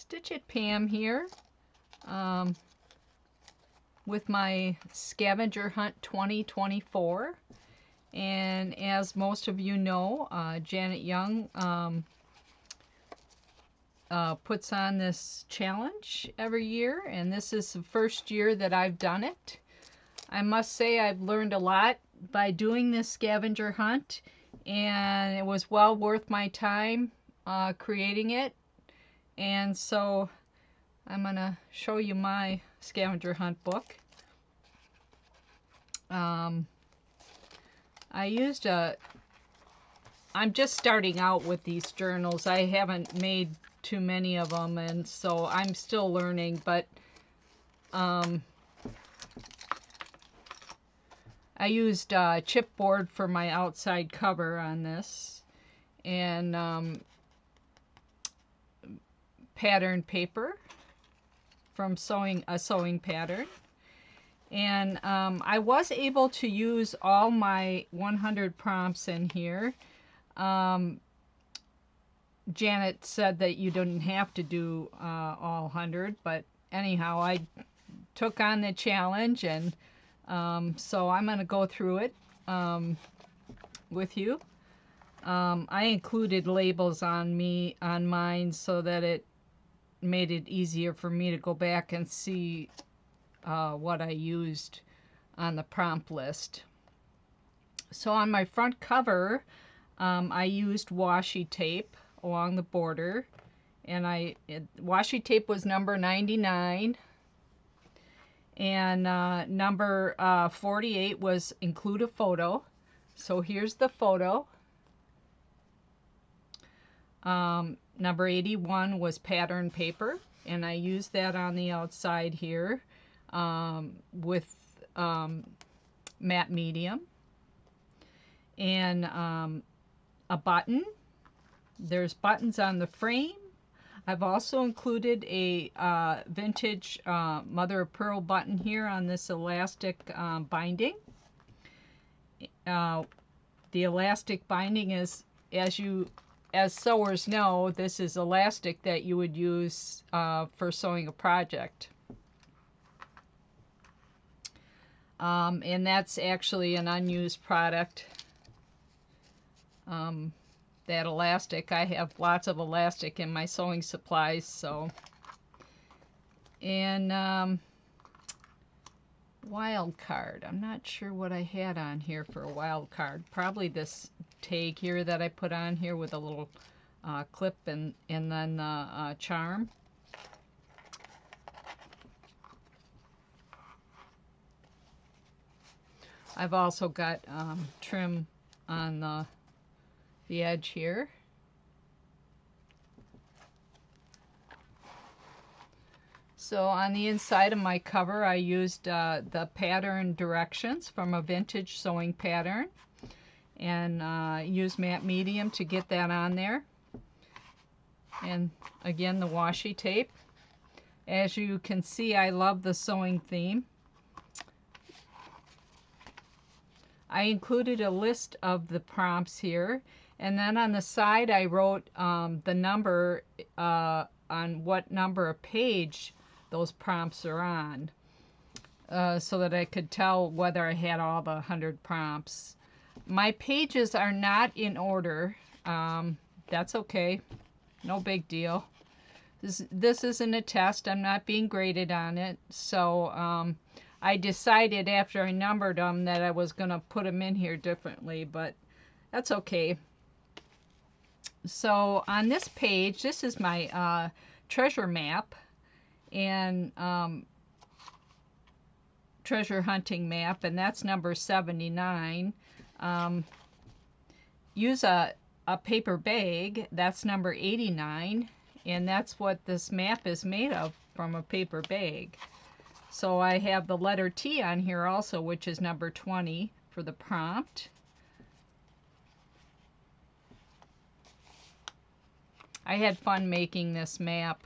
Stitch It Pam here with my Scavenger Hunt 2024. And as most of you know, Janet Young puts on this challenge every year, and this is the first year that I've done it. I must say I've learned a lot by doing this scavenger hunt, and it was well worth my time creating it. And so I'm gonna show you my scavenger hunt book. I used I'm just starting out with these journals. I haven't made too many of them, and so I'm still learning, but I used chipboard for my outside cover on this, and pattern paper from a sewing pattern. And I was able to use all my 100 prompts in here. Janet said that you didn't have to do all 100, but anyhow, I took on the challenge, and so I'm going to go through it with you. I included labels on mine so that it made it easier for me to go back and see what I used on the prompt list. So on my front cover, I used washi tape along the border, and washi tape was number 99, and number 48 was include a photo. So here's the photo. Number 81 was pattern paper, and I used that on the outside here with matte medium. And a button. There's buttons on the frame. I've also included a vintage mother of pearl button here on this elastic binding. The elastic binding is, as sewers know, this is elastic that you would use for sewing a project. And that's actually an unused product. That elastic, I have lots of elastic in my sewing supplies, so. And wild card, I'm not sure what I had on here for a wild card. Probably this tag here that I put on here with a little clip and then the charm. I've also got trim on the edge here. So on the inside of my cover, I used the pattern directions from a vintage sewing pattern, and used matte medium to get that on there. And again, the washi tape. As you can see, I love the sewing theme. I included a list of the prompts here, and then on the side I wrote the number on what number of page those prompts are on, so that I could tell whether I had all the 100 prompts. My pages are not in order. That's okay, no big deal. This isn't a test. I'm not being graded on it, so I decided after I numbered them that I was going to put them in here differently, but that's okay. So on this page, this is my treasure map and treasure hunting map, and that's number 79. Use a paper bag, that's number 89, and that's what this map is made of, from a paper bag. So I have the letter T on here also, which is number 20 for the prompt. I had fun making this map.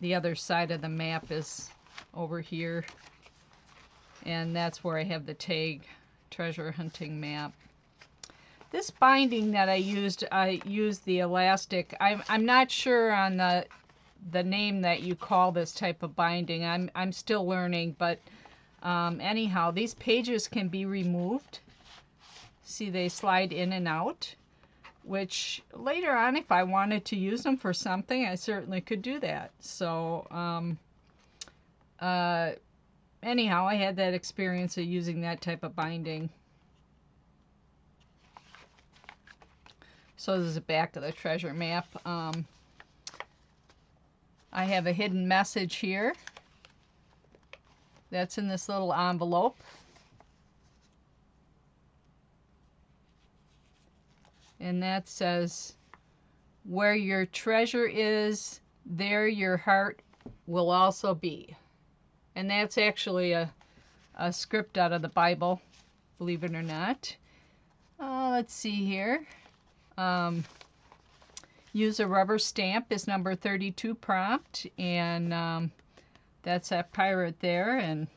The other side of the map is over here, and that's where I have the tag treasure hunting map. This binding that I used the elastic. I'm not sure on the name that you call this type of binding. I'm still learning, but anyhow, these pages can be removed. See, they slide in and out, which later on, if I wanted to use them for something, I certainly could do that. So, anyhow, I had that experience of using that type of binding. So this is the back of the treasure map. I have a hidden message here. That's in this little envelope. And that says, "Where your treasure is, there your heart will also be." And that's actually a script out of the Bible, believe it or not. Let's see here. Use a rubber stamp is number 32 prompt, and that's that pirate there and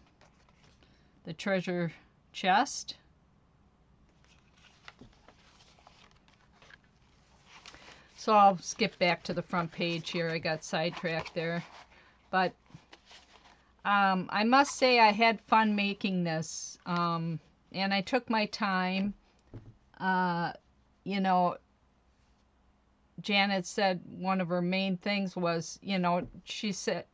the treasure chest. So I'll skip back to the front page here. I got sidetracked there. But I must say I had fun making this. And I took my time. You know, Janet said one of her main things was, you know, she said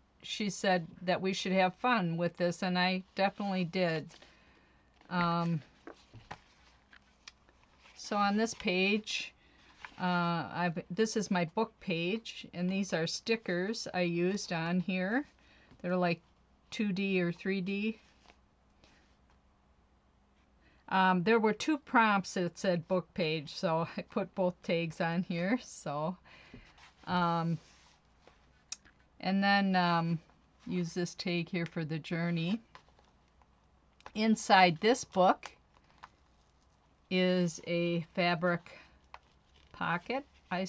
that we should have fun with this, and I definitely did. So on this page, this is my book page, and these are stickers I used on here. They're like 2D or 3D. There were 2 prompts that said book page, so I put both tags on here. So, and then use this tag here for the journey. Inside this book is a fabric pocket. I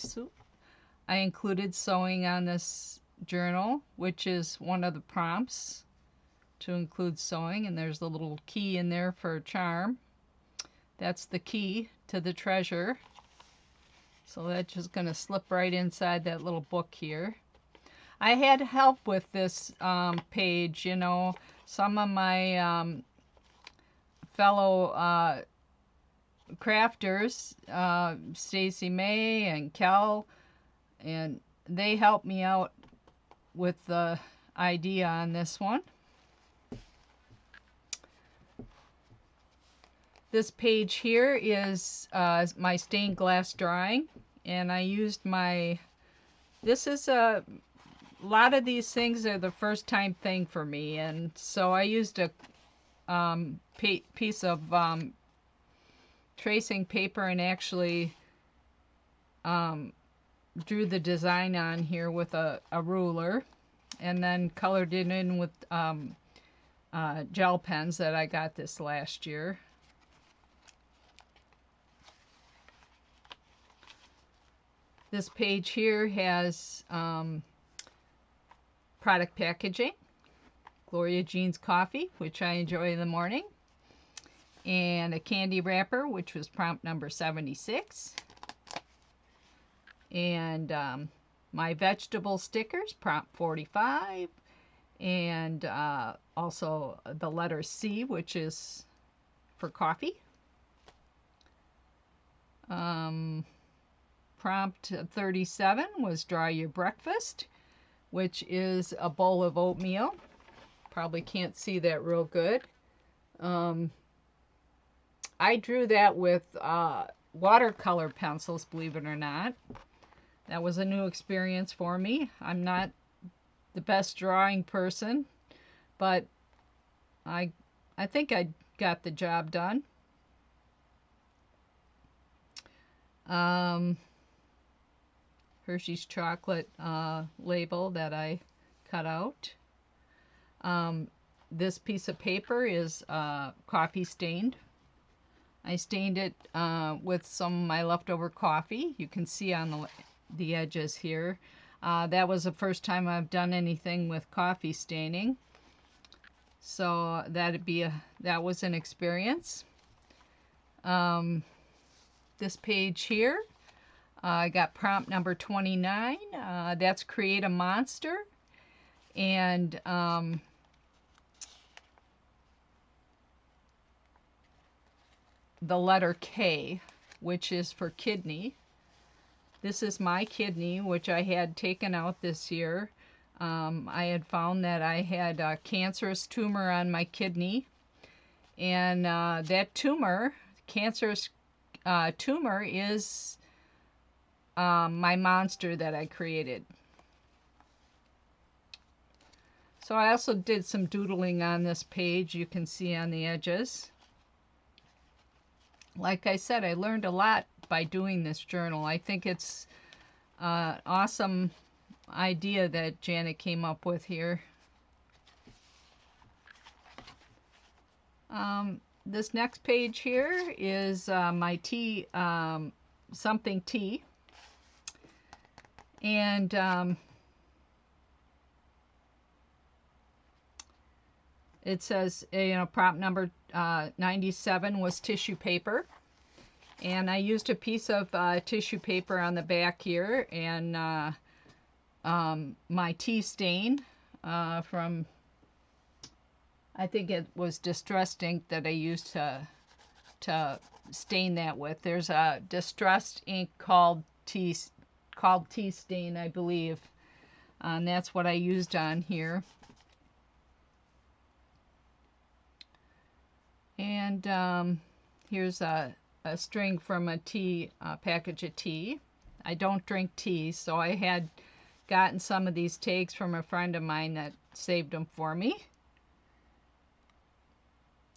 included sewing on this journal, which is one of the prompts to include sewing, and there's a little key in there for a charm. That's the key to the treasure. So that's just going to slip right inside that little book here. I had help with this page, you know. Some of my fellow crafters, Stacy May and Kel, and they helped me out with the idea on this one. This page here is my stained glass drawing, and I used this is a lot of these things are the first time thing for me, and so I used a piece of tracing paper and actually drew the design on here with a ruler, and then colored it in with gel pens that I got this last year. This page here has product packaging, Gloria Jean's coffee, which I enjoy in the morning, and a candy wrapper, which was prompt number 76, and my vegetable stickers, prompt 45, and also the letter C, which is for coffee. Prompt 37 was draw your breakfast, which is a bowl of oatmeal. Probably can't see that real good. I drew that with watercolor pencils, believe it or not. That was a new experience for me. I'm not the best drawing person, but I think I got the job done. Hershey's chocolate label that I cut out. This piece of paper is coffee stained. I stained it with some of my leftover coffee. You can see on the edges here. That was the first time I've done anything with coffee staining. So that was an experience. this page here. I got prompt number 29. That's create a monster. And the letter K, which is for kidney. This is my kidney, which I had taken out this year. I had found that I had a cancerous tumor on my kidney. And that tumor, cancerous tumor, is my monster that I created. So I also did some doodling on this page, you can see on the edges. Like I said, I learned a lot by doing this journal. I think it's an awesome idea that Janet came up with here. This next page here is my tea, something tea. And it says, prompt number 97 was tissue paper. And I used a piece of tissue paper on the back here, and my tea stain from, I think it was Distressed ink that I used to stain that with. There's a Distressed ink called tea stain, I believe. And that's what I used on here. And here's a string from a tea package of tea. I don't drink tea, so I had gotten some of these tags from a friend of mine that saved them for me.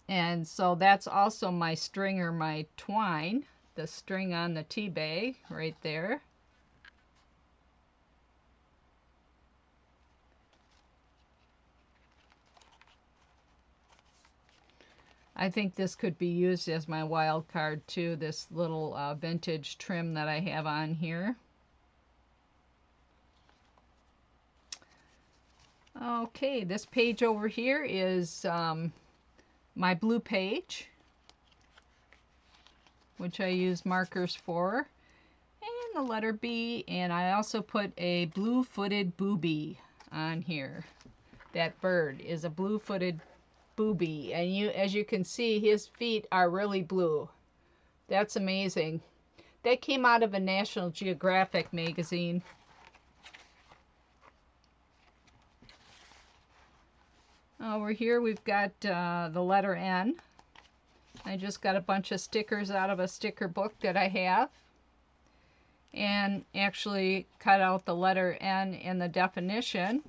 And so that's also my string, or my twine, the string on the tea bag right there. I think this could be used as my wild card too, this little vintage trim that I have on here. Okay, this page over here is my blue page, which I use markers for, and the letter B, and I also put a blue-footed booby on here. That bird is a blue-footed booby, and as you can see, his feet are really blue. That's amazing. That came out of a National Geographic magazine. Over here we've got the letter N. I just got a bunch of stickers out of a sticker book that I have, and actually cut out the letter N in the definition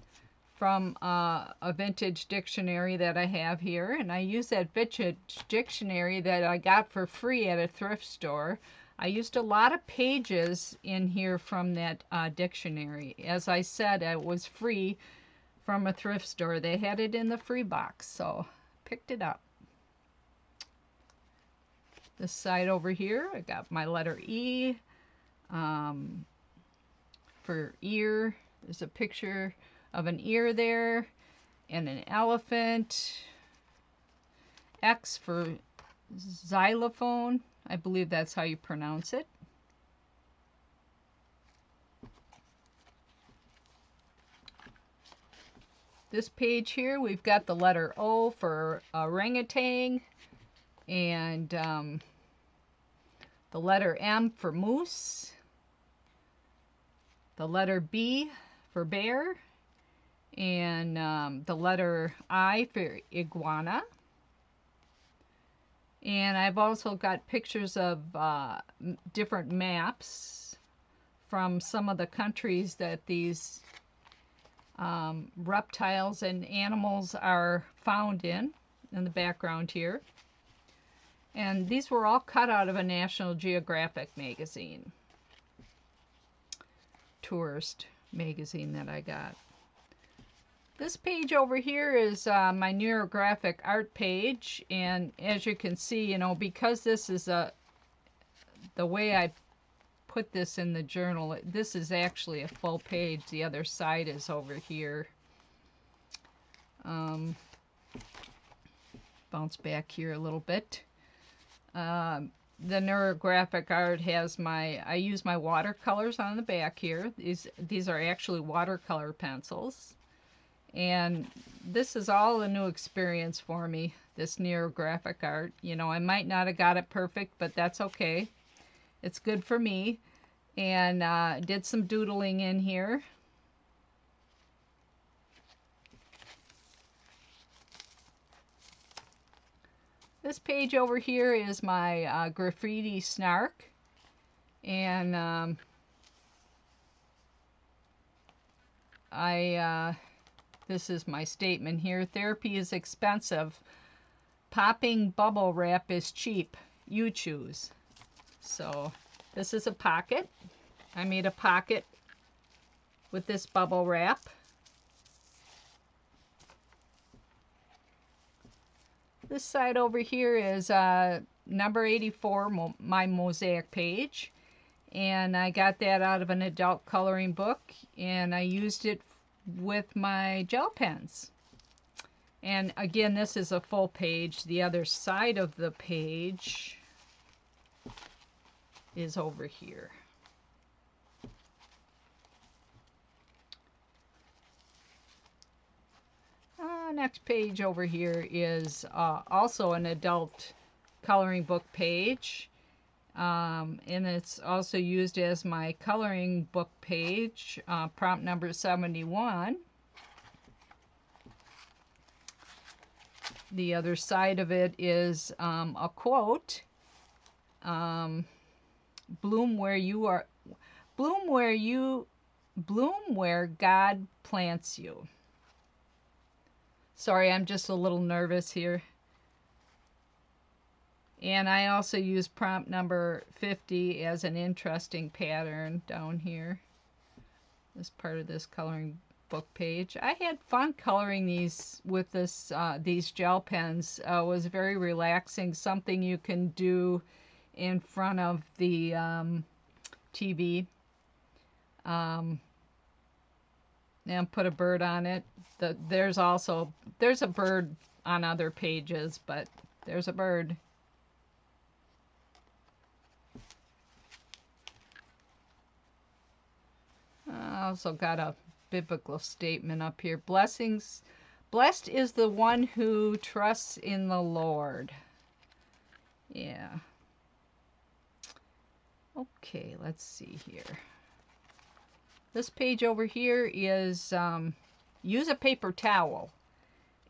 from a vintage dictionary that I have here. And I use that vintage dictionary that I got for free at a thrift store. I used a lot of pages in here from that dictionary. As I said, it was free from a thrift store. They had it in the free box, so picked it up. This side over here, I got my letter E for ear. There's a picture of an ear there, and an elephant. X for xylophone. I believe that's how you pronounce it. This page here, we've got the letter O for orangutan, and the letter M for moose, the letter B for bear, and the letter I for iguana. And I've also got pictures of different maps from some of the countries that these reptiles and animals are found in the background here. And these were all cut out of a National Geographic magazine, tourist magazine that I got. This page over here is my neurographic art page, and as you can see, because this is the way I put this in the journal, this is actually a full page. The other side is over here. Bounce back here a little bit. the neurographic art has I use my watercolors on the back here. These are actually watercolor pencils. And this is all a new experience for me, this neurographic art. You know, I might not have got it perfect, but that's okay. It's good for me. And did some doodling in here. This page over here is my graffiti snark. And this is my statement here. Therapy is expensive. Popping bubble wrap is cheap. You choose. So this is a pocket. I made a pocket with this bubble wrap. This side over here is number 84, my mosaic page. And I got that out of an adult coloring book, and I used it with my gel pens. And again, this is a full page. The other side of the page is over here. Next page over here is also an adult coloring book page. And it's also used as my coloring book page, prompt number 71. The other side of it is a quote. Bloom where God plants you. Sorry, I'm just a little nervous here. And I also use prompt number 50 as an interesting pattern down here. This part of this coloring book page. I had fun coloring these with these gel pens. It was very relaxing, something you can do in front of the TV. And put a bird on it. There's a bird on other pages, but there's a bird. I also got a biblical statement up here. Blessed is the one who trusts in the Lord. Yeah. Okay, let's see here. This page over here is use a paper towel.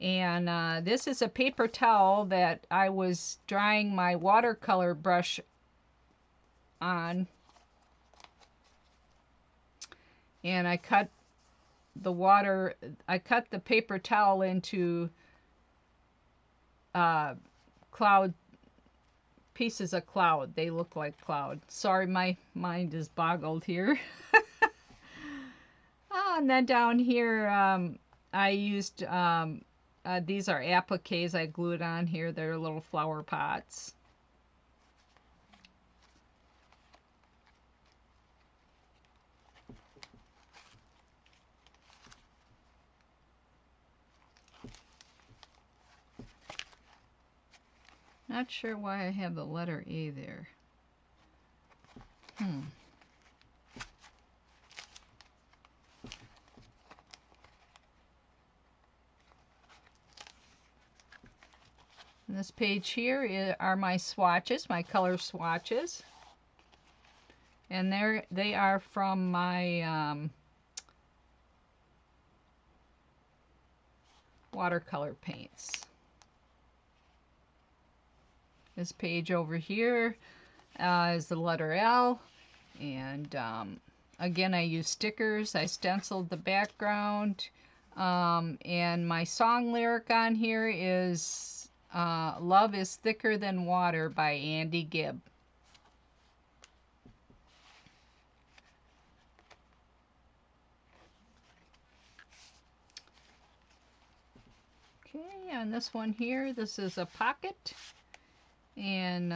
And this is a paper towel that I was drying my watercolor brush on. And I cut the paper towel into pieces of cloud. They look like cloud. Sorry, my mind is boggled here. And then down here, I used, these are appliques I glued on here. They're little flower pots. Not sure why I have the letter A there. And this page here are my swatches, my color swatches. And they are from my watercolor paints. This page over here is the letter L. And again, I use stickers. I stenciled the background. And my song lyric on here is Love is Thicker Than Water by Andy Gibb. Okay, on this one here, this is a pocket. And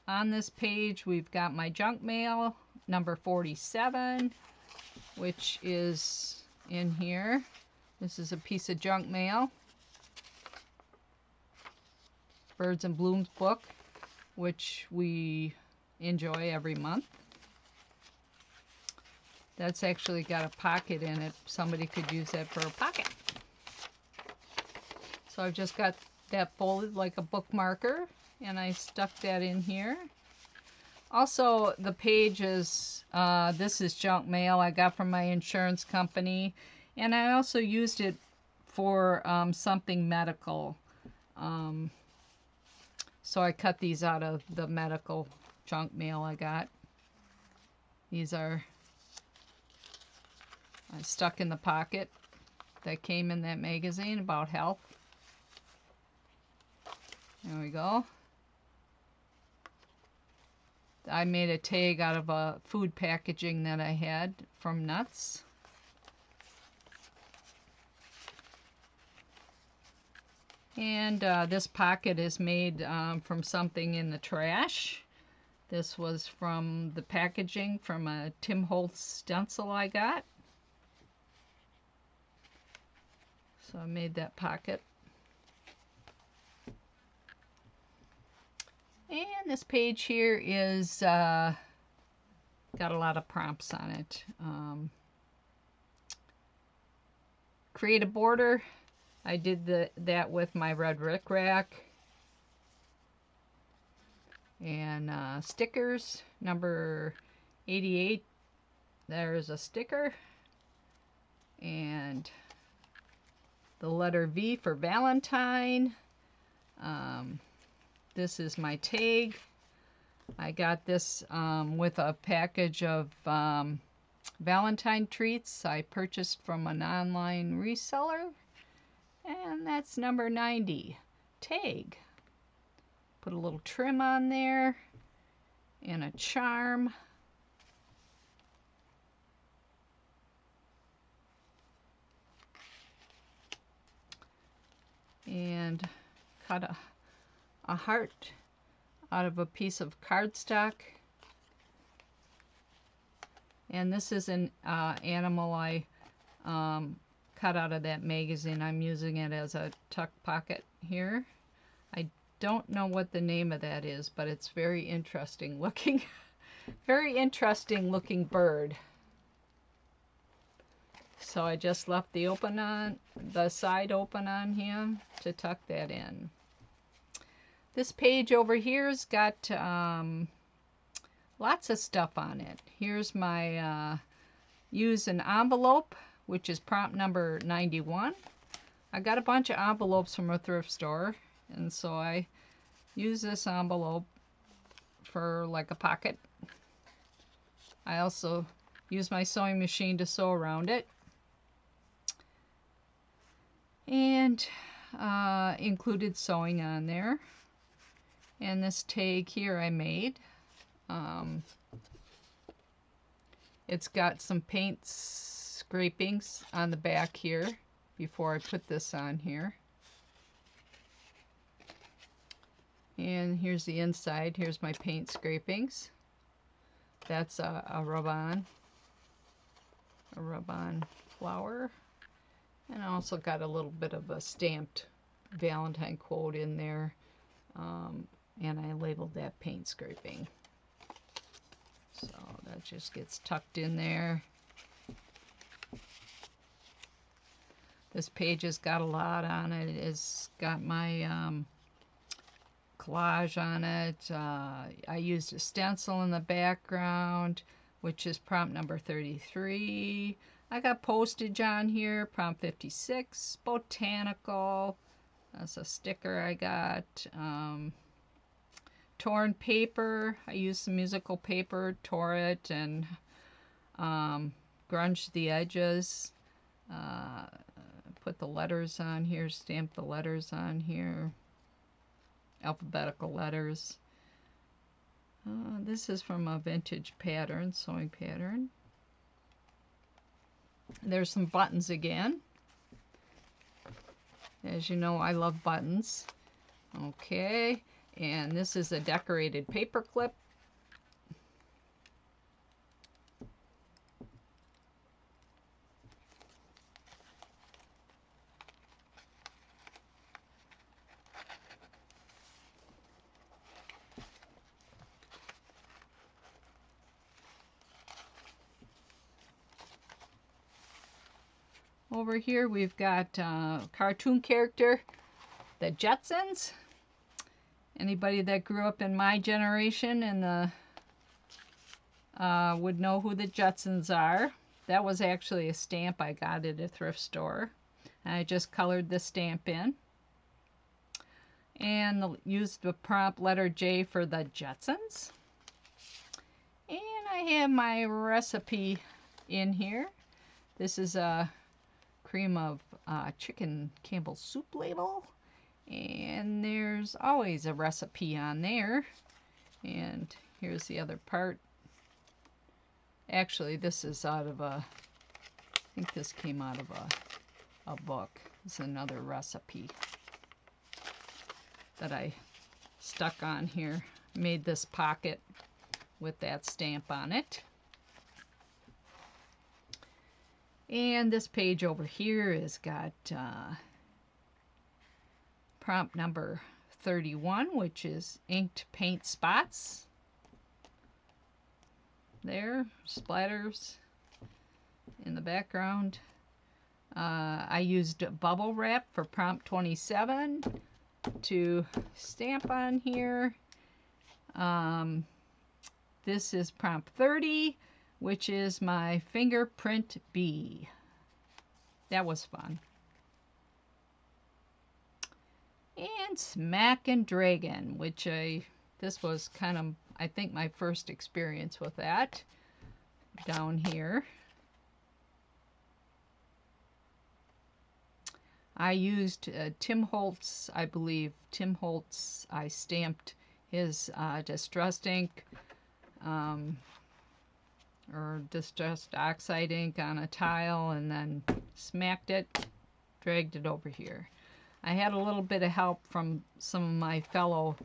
on this page, we've got my junk mail, number 47, which is in here. This is a piece of junk mail. Birds and Blooms book. which we enjoy every month. That's actually got a pocket in it. Somebody could use that for a pocket. So I've just got that folded like a bookmarker, and I stuck that in here. Also, the pages, this is junk mail I got from my insurance company, and I also used it for something medical. So I cut these out of the medical junk mail I got. These are stuck in the pocket that came in that magazine about health. There we go. I made a tag out of a food packaging that I had from Nuts. And this pocket is made from something in the trash. This was from the packaging from a Tim Holtz stencil I got. So I made that pocket. And this page here is got a lot of prompts on it. Create a border. I did that with my red rickrack. And stickers, number 88. There's a sticker. And the letter V for Valentine. This is my tag. I got this with a package of Valentine treats I purchased from an online reseller. And that's number 90. Tag. Put a little trim on there. And a charm. And cut a heart out of a piece of cardstock. And this is an animal I cut out of that magazine. I'm using it as a tuck pocket here. I don't know what the name of that is, but it's very interesting looking. Very interesting looking bird. So I just left the side open on him to tuck that in. This page over here's got lots of stuff on it. Here's my use an envelope, which is prompt number 91. I got a bunch of envelopes from a thrift store, and so I use this envelope for like a pocket. I also use my sewing machine to sew around it. And included sewing on there. And this tag here I made. It's got some paint scrapings on the back here before I put this on here. And here's the inside. Here's my paint scrapings. That's a rub-on flower. And I also got a little bit of a stamped Valentine quote in there. And I labeled that paint scraping. So that just gets tucked in there. This page has got a lot on it. It's got my collage on it. I used a stencil in the background, which is prompt number 33. I got postage on here, prompt 56, botanical. That's a sticker I got. Torn paper. I used some musical paper, tore it, and grunged the edges. Put the letters on here, stamped the letters on here. Alphabetical letters. This is from a vintage pattern, sewing pattern. There's some buttons again. As you know, I love buttons. Okay, and this is a decorated paper clip. Over here we've got cartoon character, the Jetsons. Anybody that grew up in my generation and would know who the Jetsons are. That was actually a stamp I got at a thrift store. I just colored the stamp in. And used the prompt letter J for the Jetsons. And I have my recipe in here. This is a cream of chicken Campbell's soup label. And there's always a recipe on there. And here's the other part. Actually, this is out of I think this came out of a book. It's another recipe that I stuck on here. Made this pocket with that stamp on it. And this page over here has got prompt number 31, which is inked paint spots. There, splatters in the background. I used bubble wrap for prompt 27 to stamp on here. This is prompt 30, which is my fingerprint bee. That was fun. And Smack and Dragon, which this was kind of, I think, my first experience with that. Down here, I used Tim Holtz, I believe. Tim Holtz, I stamped his distressed ink or distressed oxide ink on a tile and then smacked it, dragged it over here. I had a little bit of help from some of my fellow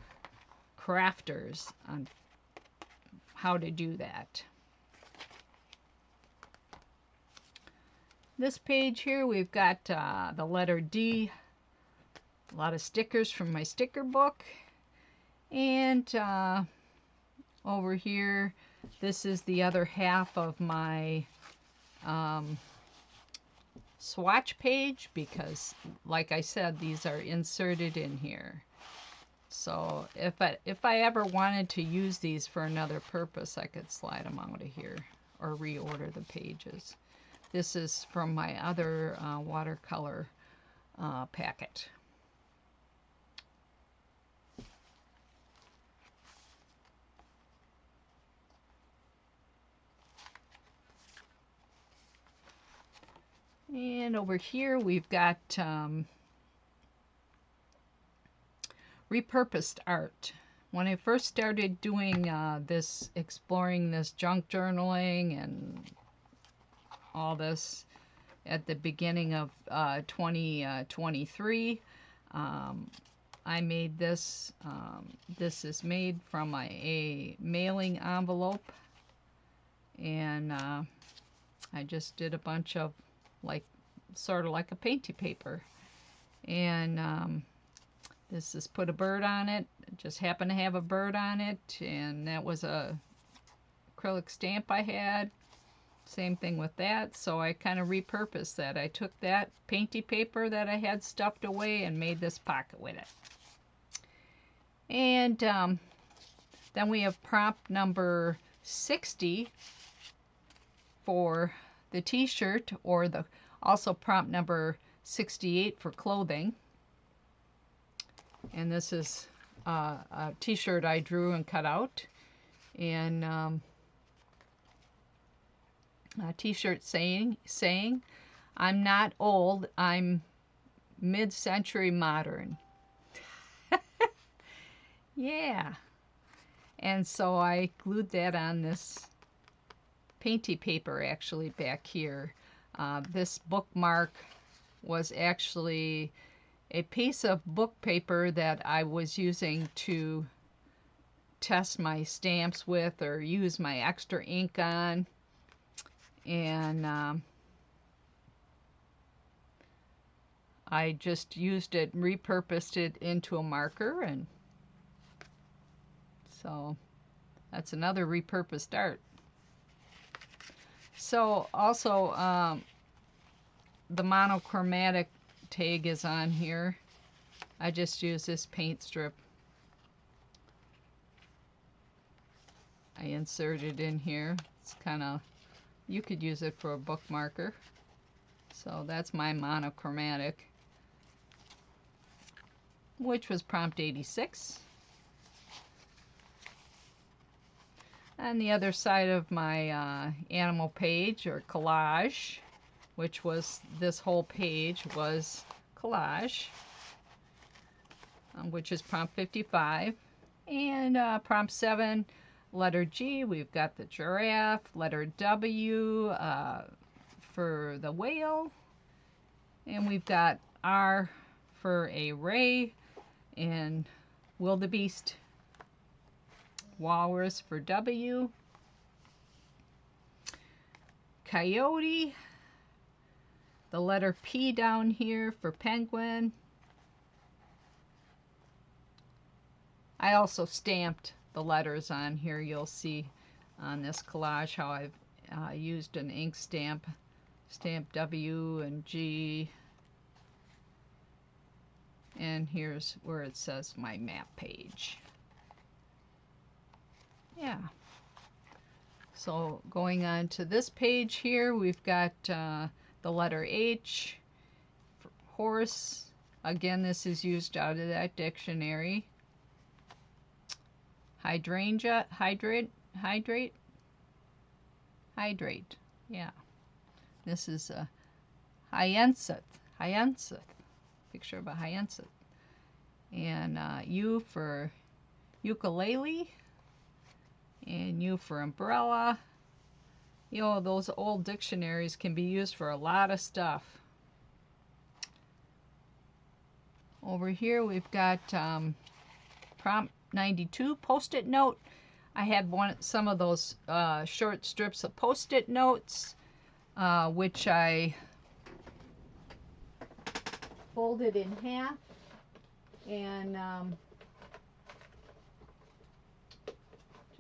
crafters on how to do that. This page here, we've got the letter D, a lot of stickers from my sticker book, and over here, this is the other half of my swatch page because, like I said, these are inserted in here. So if I ever wanted to use these for another purpose, I could slide them out of here or reorder the pages. This is from my other watercolor packet. And over here we've got repurposed art. When I first started doing exploring this junk journaling and all this at the beginning of 2023, I made this. This is made from a mailing envelope, and I just did a bunch of sort of like a painty paper, and this is put a bird on it. It just happened to have a bird on it, and that was a acrylic stamp I had. Same thing with that, so I kind of repurposed that. I took that painty paper that I had stuffed away and made this pocket with it. And then we have prompt number 60 for the t-shirt, or also prompt number 68 for clothing. And this is a t-shirt I drew and cut out, and a t-shirt saying I'm not old, I'm mid-century modern. Yeah. And so I glued that on this painty paper actually back here. This bookmark was actually a piece of book paper that I was using to test my stamps with or use my extra ink on, and I just used it, repurposed it into a marker, and so that's another repurposed art. So also the monochromatic tag is on here, I just use this paint strip. I insert it in here. It's kind of, you could use it for a bookmarker. So that's my monochromatic, which was prompt 86. On the other side of my animal page, or collage, which was this whole page, was collage, which is prompt 55. And prompt 7, letter G, we've got the giraffe. Letter W for the whale. And we've got R for a ray, and wildebeest. Walrus for W. Coyote. The letter P down here for penguin. I also stamped the letters on here. You'll see on this collage how I've used an ink stamp. Stamp W and G. And here's where it says my map page. Yeah. So going on to this page here, we've got the letter H for horse. Again, this is used out of that dictionary. Hydrangea, hydrate. Yeah. This is a hyacinth. Picture of a hyacinth. And U for ukulele. And U for umbrella. You know, those old dictionaries can be used for a lot of stuff. Over here we've got prompt 92, post-it note. I had some of those short strips of post-it notes, which I folded in half and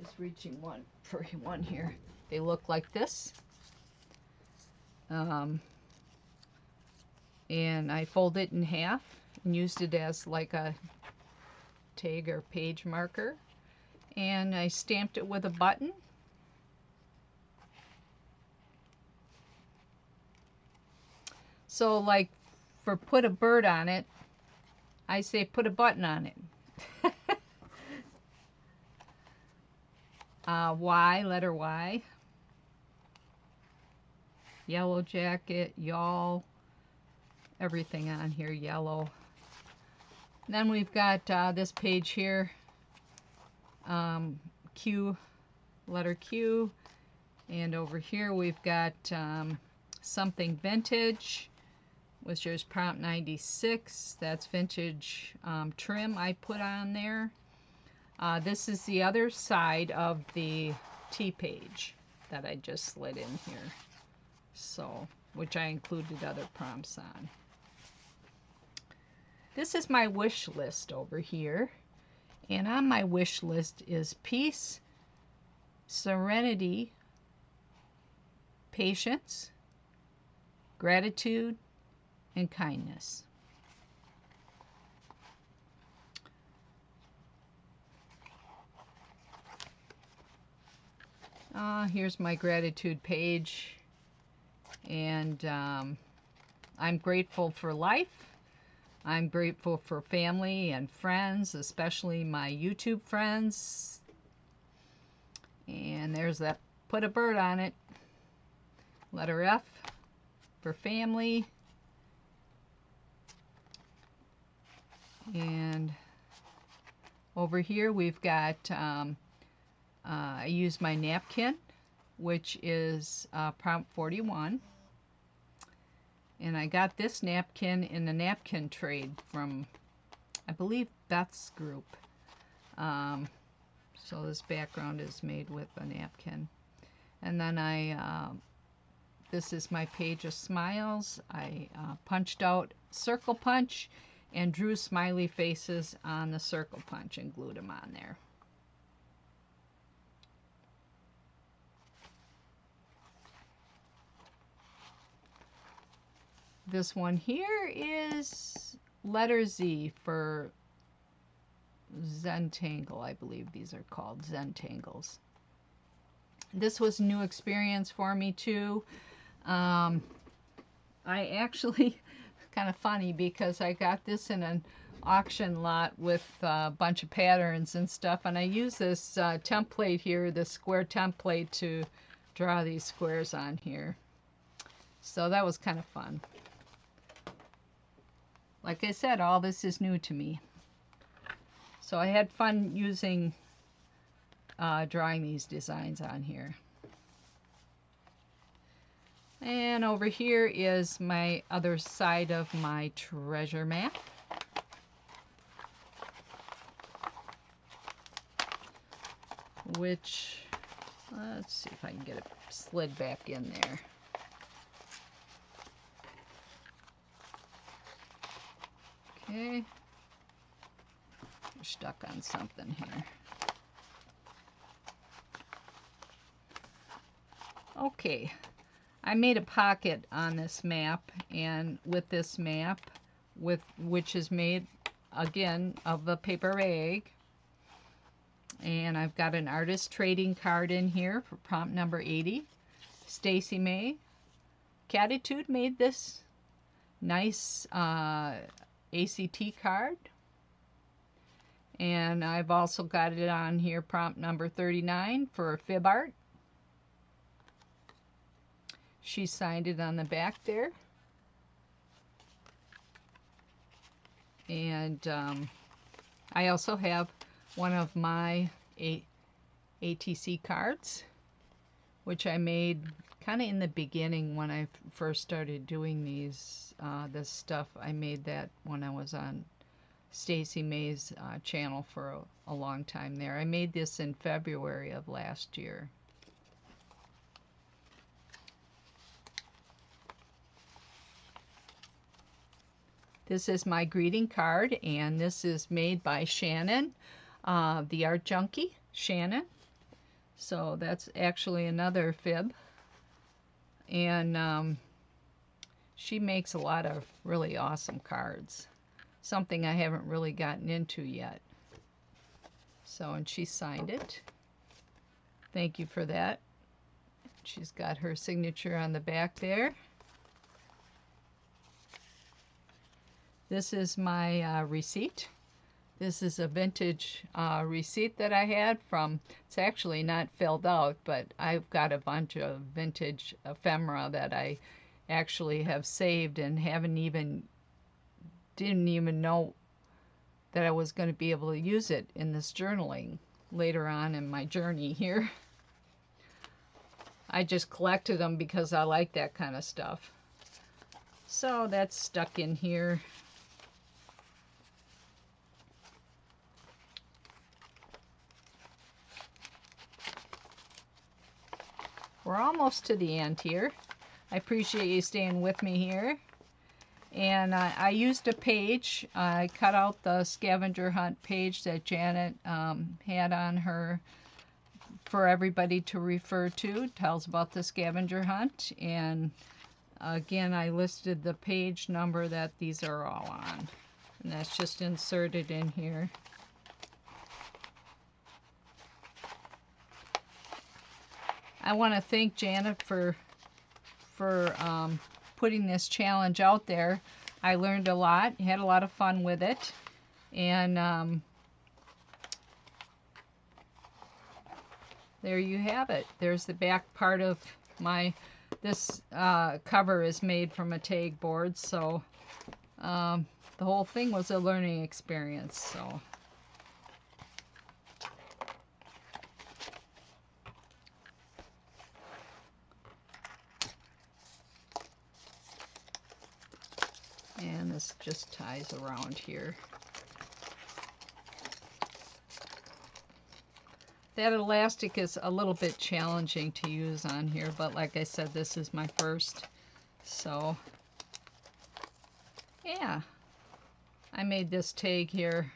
just reaching one for one here. They look like this. And I fold it in half and used it as like a tag or page marker. And I stamped it with a button. So like for put a bird on it, I say put a button on it. Y, letter Y. Yellow jacket, y'all. Everything on here yellow. Then we've got this page here. Q, letter Q. And over here we've got something vintage, which is prompt 96. That's vintage trim I put on there. This is the other side of the T page that I just slid in here. So, which I included other prompts on. This is my wish list over here. And on my wish list is peace, serenity, patience, gratitude, and kindness. Here's my gratitude page. And I'm grateful for life. I'm grateful for family and friends, especially my YouTube friends. And there's that, put a bird on it. Letter F for family. And over here we've got, I use my napkin, which is prompt 41. And I got this napkin in the napkin trade from, I believe, Beth's group. So this background is made with a napkin. And then this is my page of smiles. I punched out circle punch and drew smiley faces on the circle punch and glued them on there. this one here is letter Z for Zentangle, I believe these are called Zentangles. This was a new experience for me too. I actually, kind of funny because I got this in an auction lot with a bunch of patterns and stuff, and I use this template here, this square template, to draw these squares on here. So that was kind of fun. Like I said, all this is new to me. So I had fun using drawing these designs on here. And over here is my other side of my treasure map. Which, let's see if I can get it slid back in there. Okay. We're stuck on something here. Okay. I made a pocket on this map, and with this map, which is made again of a paper bag, and I've got an artist trading card in here for prompt number 80. Stacy May Catitude made this nice ACT card, and I've also got it on here prompt number 39 for fib art. She signed it on the back there. And I also have one of my ATC cards, which I made kind of in the beginning when I first started doing these, this stuff. I made that when I was on Stacy May's channel for a long time there. I made this in February of last year. This is my greeting card, and this is made by Shannon, the Art Junkie, Shannon. So that's actually another fib. And she makes a lot of really awesome cards. Something I haven't really gotten into yet. So, and she signed it. Thank you for that. She's got her signature on the back there. This is my receipt. This is a vintage receipt that I had from, it's actually not filled out, but I've got a bunch of vintage ephemera that I actually have saved and didn't even know that I was going to be able to use it in this journaling later on in my journey here. I just collected them because I like that kind of stuff. So that's stuck in here. We're almost to the end here. I appreciate you staying with me here. And I used a page. I cut out the scavenger hunt page that Janet had on her for everybody to refer to. It tells about the scavenger hunt. And again, I listed the page number that these are all on. And that's just inserted in here. I want to thank Janet for putting this challenge out there. I learned a lot, had a lot of fun with it, and there you have it. There's the back part of this cover is made from a tag board, so the whole thing was a learning experience. So. And this just ties around here. That elastic is a little bit challenging to use on here, but like I said, this is my first. So, yeah. I made this tag here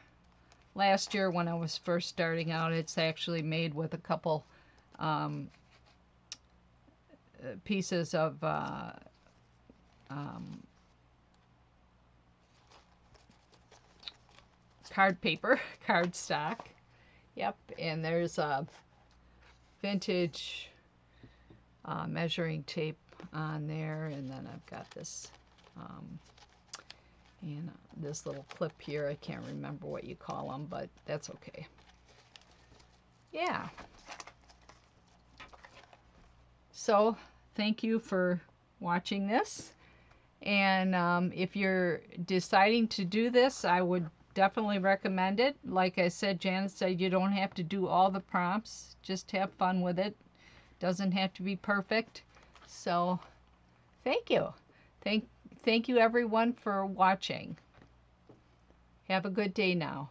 last year when I was first starting out. It's actually made with a couple pieces of card paper, cardstock. Yep, and there's a vintage measuring tape on there, and then I've got this and this little clip here. I can't remember what you call them, but that's okay. Yeah. So thank you for watching this. And if you're deciding to do this, I would definitely recommend it. Like I said, Janet said you don't have to do all the prompts. Just have fun with it. Doesn't have to be perfect. So thank you. Thank you everyone for watching. Have a good day now.